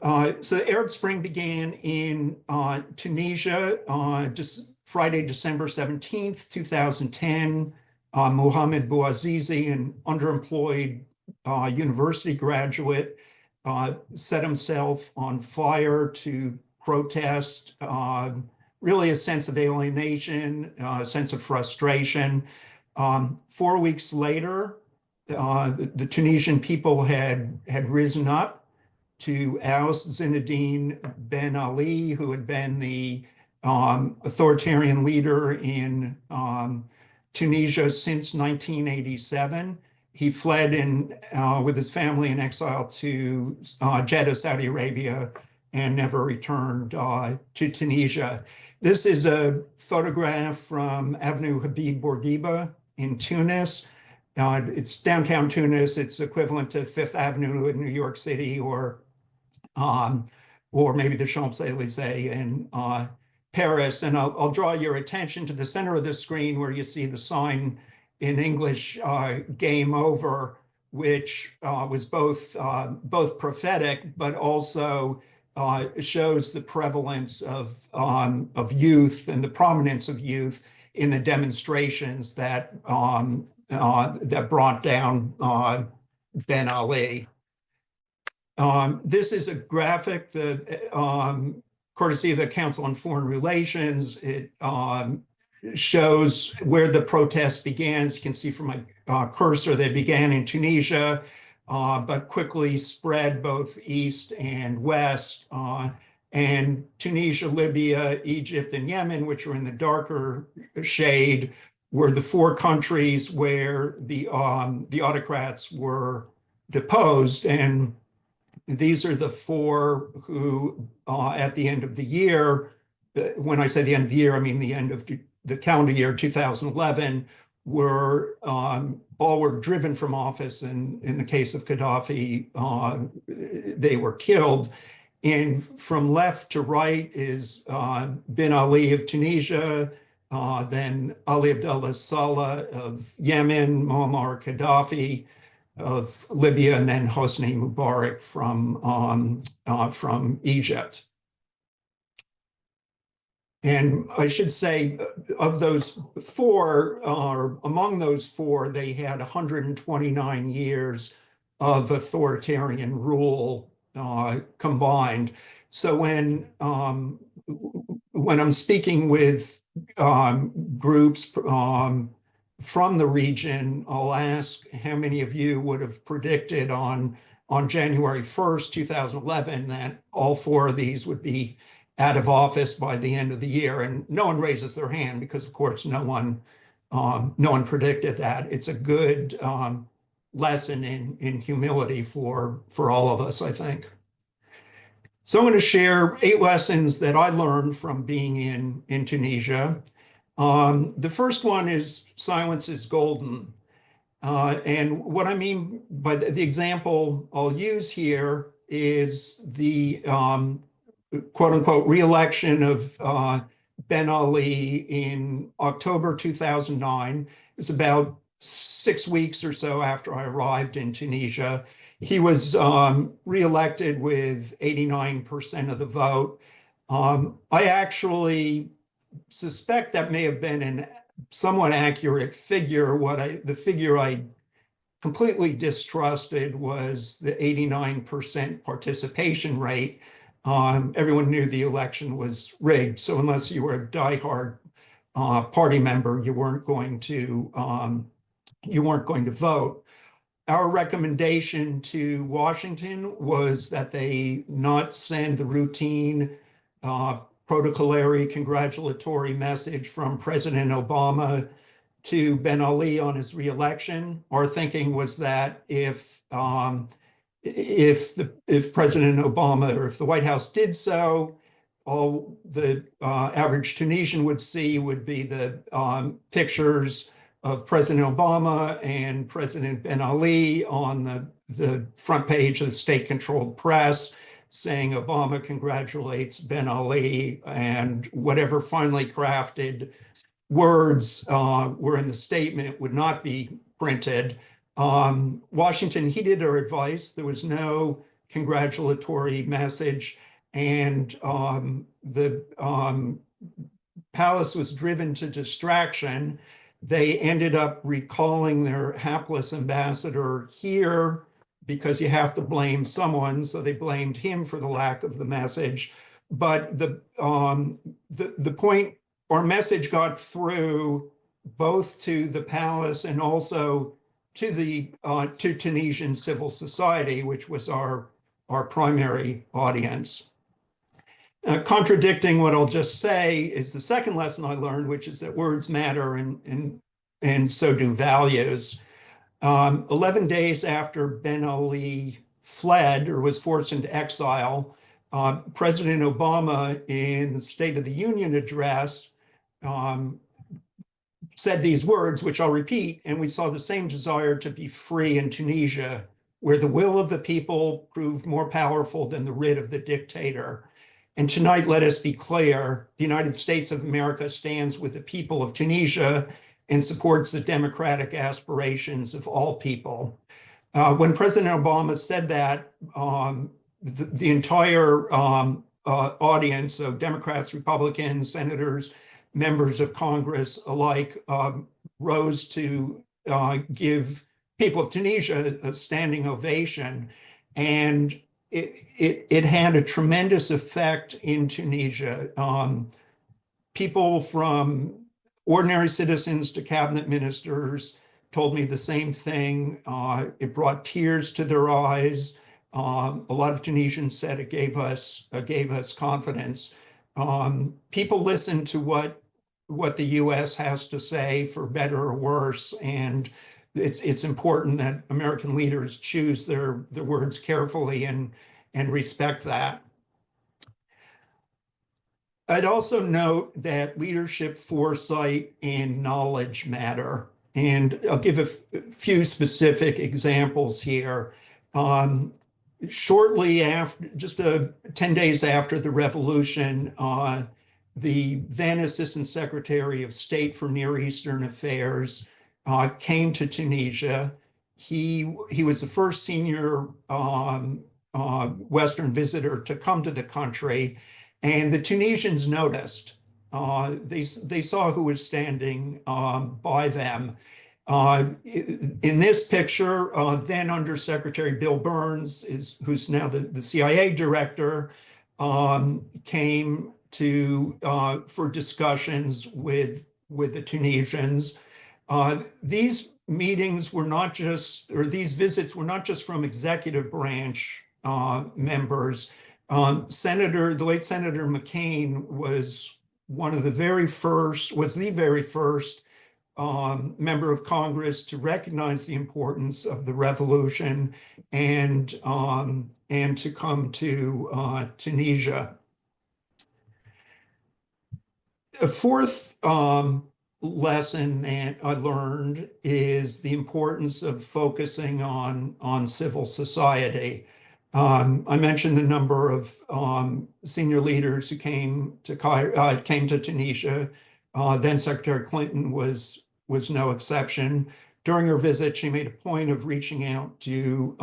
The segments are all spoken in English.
So the Arab Spring began in Tunisia Friday, December 17th, 2010. Mohamed Bouazizi, an underemployed university graduate, set himself on fire to protest really a sense of alienation, a sense of frustration. 4 weeks later, the Tunisian people had risen up to oust Zinedine Ben Ali, who had been the authoritarian leader in Tunisia since 1987. He fled with his family in exile to Jeddah, Saudi Arabia, and never returned to Tunisia. This is a photograph from Avenue Habib Bourguiba in Tunis. It's downtown Tunis. It's equivalent to Fifth Avenue in New York City, or maybe the Champs-Élysées in Paris. And I'll draw your attention to the center of the screen where you see the sign in English, "Game Over," which was both prophetic, but also shows the prevalence of youth and the prominence of youth in the demonstrations that brought down Ben Ali. This is a graphic that, courtesy of the Council on Foreign Relations, it shows where the protests began. As you can see from my cursor, they began in Tunisia, but quickly spread both east and west. And Tunisia, Libya, Egypt, and Yemen, which are in the darker shade, were the four countries where the autocrats were deposed. And these are the four who, at the end of the year, when I say the end of the year, I mean the end of the calendar year 2011, all were driven from office. And in the case of Gaddafi, they were killed. And from left to right is Ben Ali of Tunisia, then Ali Abdullah Saleh of Yemen, Muammar Gaddafi of Libya, and then Hosni Mubarak from Egypt. And I should say, of those four, among those four, they had 129 years of authoritarian rule combined. So when I'm speaking with groups from the region, I'll ask how many of you would have predicted on January 1st, 2011, that all four of these would be out of office by the end of the year. And no one raises their hand because, of course, no one predicted that. It's a good lesson in humility for all of us, I think. So I'm going to share 8 lessons that I learned from being in Tunisia. The first one is silence is golden. And what I mean by the example I'll use here is the quote unquote re-election of Ben Ali in October 2009. It was about 6 weeks or so after I arrived in Tunisia. He was re-elected with 89% of the vote. I actually suspect that may have been a somewhat accurate figure. The figure I completely distrusted was the 89% participation rate. Everyone knew the election was rigged, so unless you were a diehard party member, you weren't going to vote. Our recommendation to Washington was that they not send the routine protocolary congratulatory message from President Obama to Ben Ali on his reelection. Our thinking was that if President Obama or if the White House did so, all the average Tunisian would see would be the pictures of President Obama and President Ben Ali on the front page of the state-controlled press, saying Obama congratulates Ben Ali, and whatever finely crafted words were in the statement would not be printed. Washington heeded our advice. There was no congratulatory message, and the palace was driven to distraction. They ended up recalling their hapless ambassador here because you have to blame someone, so they blamed him for the lack of the message. But the point, our message got through both to the palace and also to the to Tunisian civil society, which was our primary audience. Contradicting what I'll just say is the second lesson I learned, which is that words matter and so do values. 11 days after Ben Ali fled or was forced into exile, President Obama, in the State of the Union address, said these words, which I'll repeat, and we saw the same desire to be free in Tunisia, where the will of the people proved more powerful than the writ of the dictator. And tonight, let us be clear, the United States of America stands with the people of Tunisia and supports the democratic aspirations of all people. When President Obama said that, the entire audience, so Democrats, Republicans, senators, members of Congress alike, rose to give people of Tunisia a standing ovation. And it had a tremendous effect in Tunisia. People from ordinary citizens to cabinet ministers told me the same thing. It brought tears to their eyes. A lot of Tunisians said it gave us confidence. People listen to what the U.S. has to say, for better or worse, and it's important that American leaders choose their words carefully and respect that. I'd also note that leadership, foresight, and knowledge matter. And I'll give a few specific examples here. Shortly after, just 10 days after the revolution, the then Assistant Secretary of State for Near Eastern Affairs came to Tunisia. He was the first senior Western visitor to come to the country, and the Tunisians noticed. They saw who was standing by them. In this picture, then Undersecretary Bill Burns, who's now the CIA director, came to for discussions with the Tunisians. These meetings were not just, or these visits were not just from executive branch members. The late Senator McCain was the very first member of Congress to recognize the importance of the revolution and to come to Tunisia. A fourth lesson that I learned is the importance of focusing on civil society. I mentioned the number of senior leaders who came to Tunisia. Then Secretary Clinton was no exception. During her visit, she made a point of reaching out to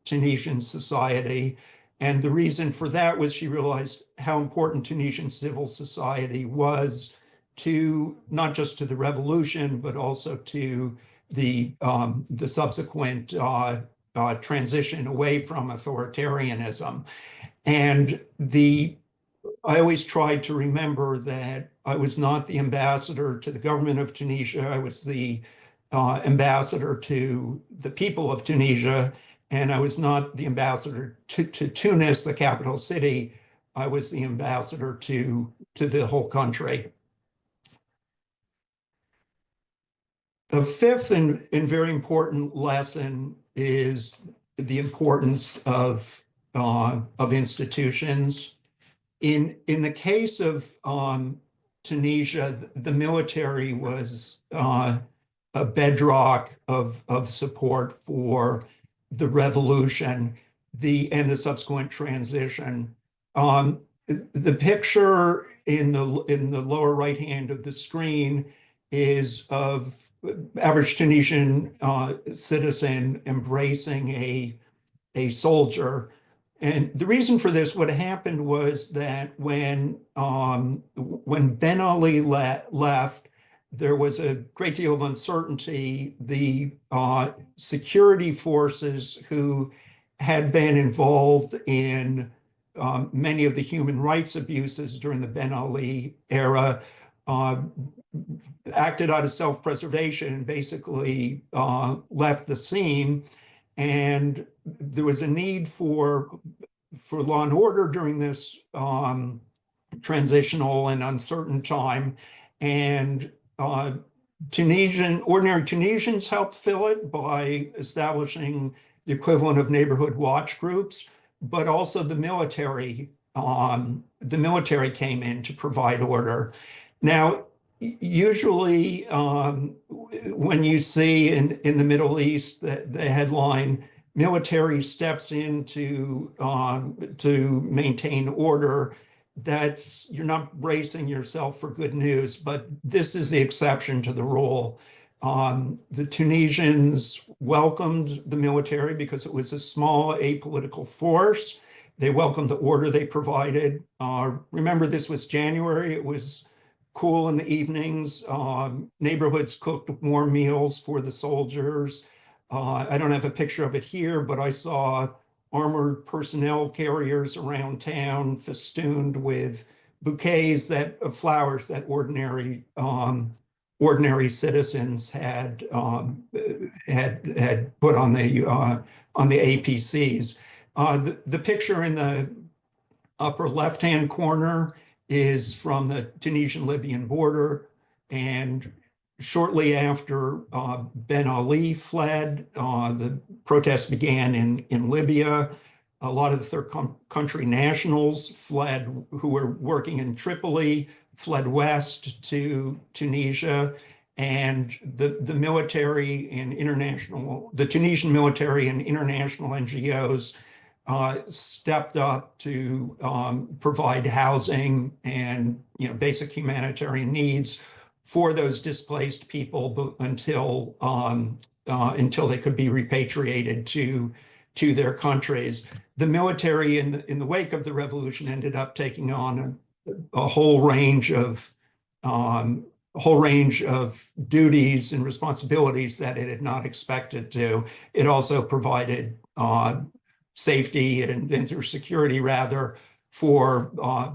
Tunisian society. And the reason for that was she realized how important Tunisian civil society was to not just to the revolution, but also to the subsequent transition away from authoritarianism. And I always tried to remember that I was not the ambassador to the government of Tunisia. I was the ambassador to the people of Tunisia, and I was not the ambassador to Tunis, the capital city. I was the ambassador to the whole country. The fifth and very important lesson is the importance of institutions. In the case of Tunisia, the military was a bedrock of support for the revolution and the subsequent transition. The picture in the lower right hand of the screen is of average Tunisian citizen embracing a soldier. And the reason for this, what happened was that when Ben Ali left, there was a great deal of uncertainty. The security forces who had been involved in many of the human rights abuses during the Ben Ali era uh, acted out of self-preservation and basically left the scene. And there was a need for law and order during this transitional and uncertain time. And ordinary Tunisians helped fill it by establishing the equivalent of neighborhood watch groups, but also the military came in to provide order. Now, usually when you see in the Middle East the headline, military steps in to maintain order, you're not bracing yourself for good news, but this is the exception to the rule. The Tunisians welcomed the military because it was a small apolitical force. They welcomed the order they provided. Remember, this was January. It was cool in the evenings. Neighborhoods cooked warm meals for the soldiers. I don't have a picture of it here, but I saw armored personnel carriers around town festooned with bouquets of flowers that ordinary citizens had put on the APCs. The picture in the upper left-hand corner is from the Tunisian-Libyan border, and shortly after Ben Ali fled, the protests began in Libya. A lot of the third country nationals fled, who were working in Tripoli, fled west to Tunisia, and the military and the Tunisian military and international NGOs stepped up to provide housing and basic humanitarian needs for those displaced people until they could be repatriated to their countries. The military in the wake of the revolution ended up taking on a whole range of duties and responsibilities that it had not expected to. It also provided safety and security, rather, for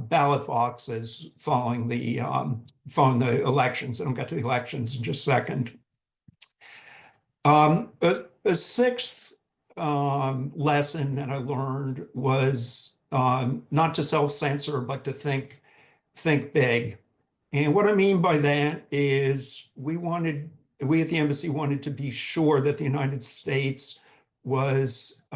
ballot boxes following the elections. And I'll get to the elections in just a second. A sixth lesson that I learned was not to self-censor, but to think big. And what I mean by that is we at the embassy wanted to be sure that the United States was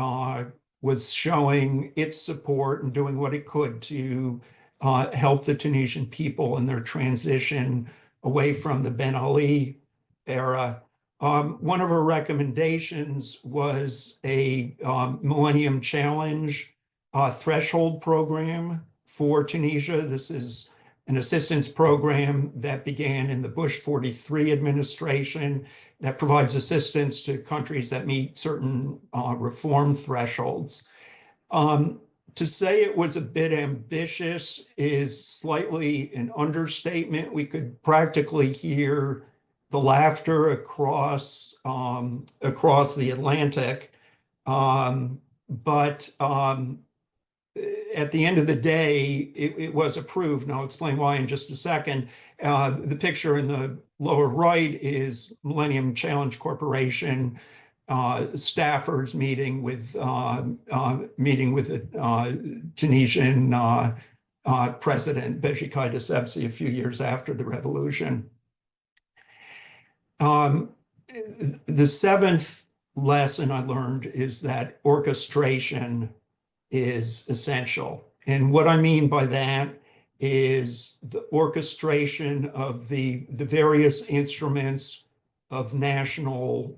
showing its support and doing what it could to help the Tunisian people in their transition away from the Ben Ali era. One of our recommendations was a Millennium Challenge threshold program for Tunisia. This is an assistance program that began in the Bush 43 administration that provides assistance to countries that meet certain reform thresholds. To say it was a bit ambitious is slightly an understatement. We could practically hear the laughter across the Atlantic. But at the end of the day, it was approved, and I'll explain why in just a second. The picture in the lower right is Millennium Challenge Corporation staffers meeting with the Tunisian President Beji Caid Essebsi a few years after the revolution. The seventh lesson I learned is that orchestration is essential. And what I mean by that is the orchestration of the various instruments of national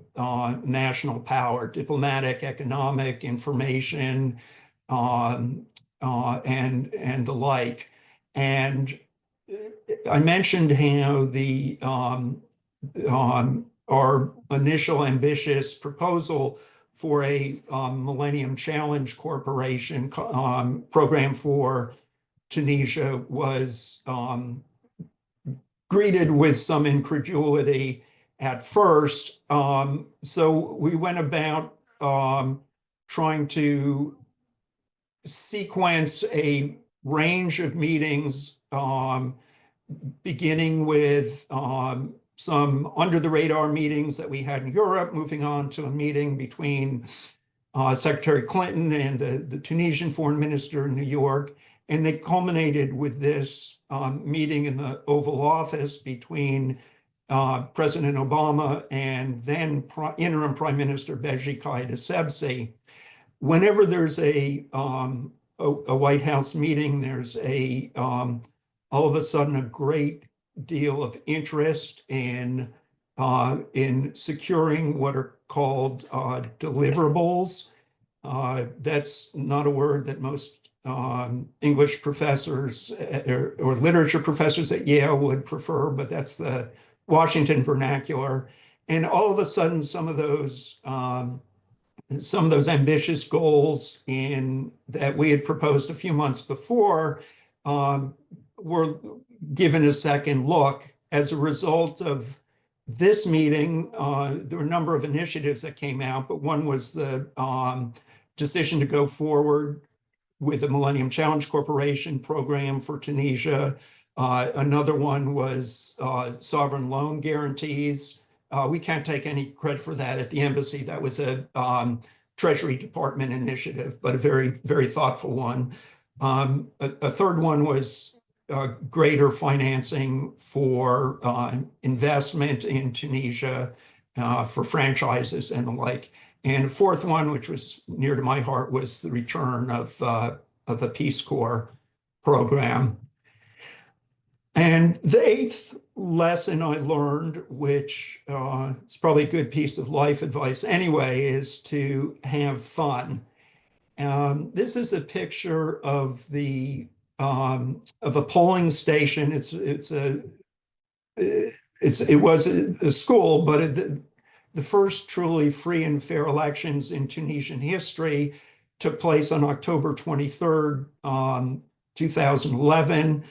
power, diplomatic, economic, information, and the like. And I mentioned how our initial ambitious proposal for a Millennium Challenge Corporation program for Tunisia was greeted with some incredulity at first. So we went about trying to sequence a range of meetings, beginning with some under the radar meetings that we had in Europe, moving on to a meeting between Secretary Clinton and the Tunisian foreign minister in New York. And they culminated with this meeting in the Oval Office between President Obama and then interim Prime Minister Beji Caid Essebsi. Whenever there's a White House meeting, there's all of a sudden a great deal of interest in securing what are called deliverables. That's not a word that most English professors or literature professors at Yale would prefer, but that's the Washington vernacular. And all of a sudden, some of those ambitious goals that we had proposed a few months before were given a second look. As a result of this meeting, there were a number of initiatives that came out, but one was the decision to go forward with the Millennium Challenge Corporation program for Tunisia. Another one was sovereign loan guarantees. We can't take any credit for that at the embassy. That was a Treasury Department initiative, but a very, very thoughtful one. A third one was greater financing for investment in Tunisia, for franchises and the like. And a fourth one, which was near to my heart, was the return of a Peace Corps program. And the eighth lesson I learned, which is probably a good piece of life advice anyway, is to have fun. This is a picture of a polling station. It was a school, but the first truly free and fair elections in Tunisian history took place on October 23rd, 2011.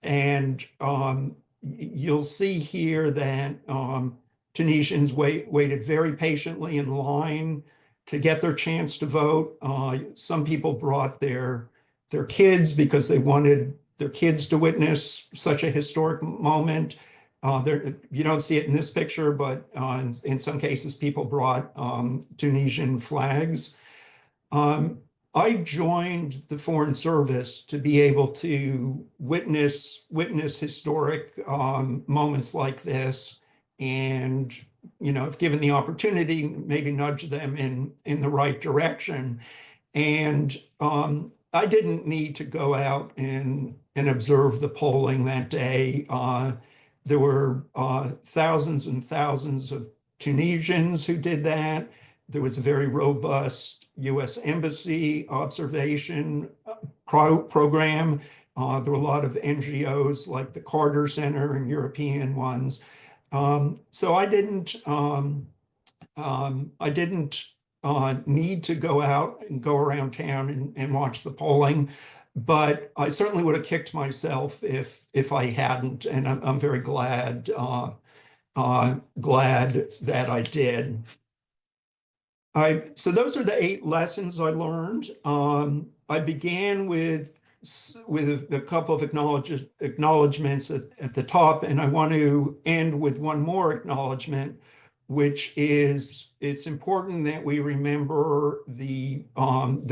And you'll see here that Tunisians waited very patiently in line to get their chance to vote. Some people brought their kids because they wanted their kids to witness such a historic moment. You don't see it in this picture, but in some cases, people brought Tunisian flags. I joined the Foreign Service to be able to witness historic moments like this, and if given the opportunity, maybe nudge them in the right direction. And I didn't need to go out and observe the polling that day. There were thousands and thousands of Tunisians who did that. There was a very robust U.S. Embassy observation program. There were a lot of NGOs like the Carter Center and European ones. So I didn't need to go out and go around town and watch the polling, but I certainly would have kicked myself if I hadn't, and I'm very glad that I did. So those are the 8 lessons I learned. I began with a couple of acknowledgements at the top, and I want to end with one more acknowledgement, which is it's important that we remember the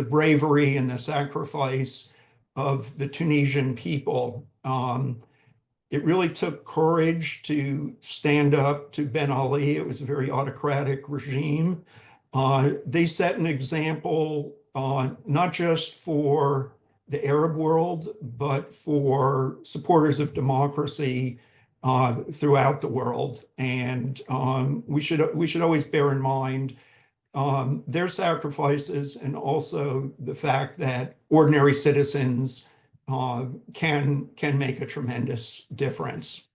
bravery and the sacrifice of the Tunisian people. It really took courage to stand up to Ben Ali. It was a very autocratic regime. They set an example not just for the Arab world, but for supporters of democracy throughout the world. And we should always bear in mind their sacrifices, and also the fact that ordinary citizens can make a tremendous difference.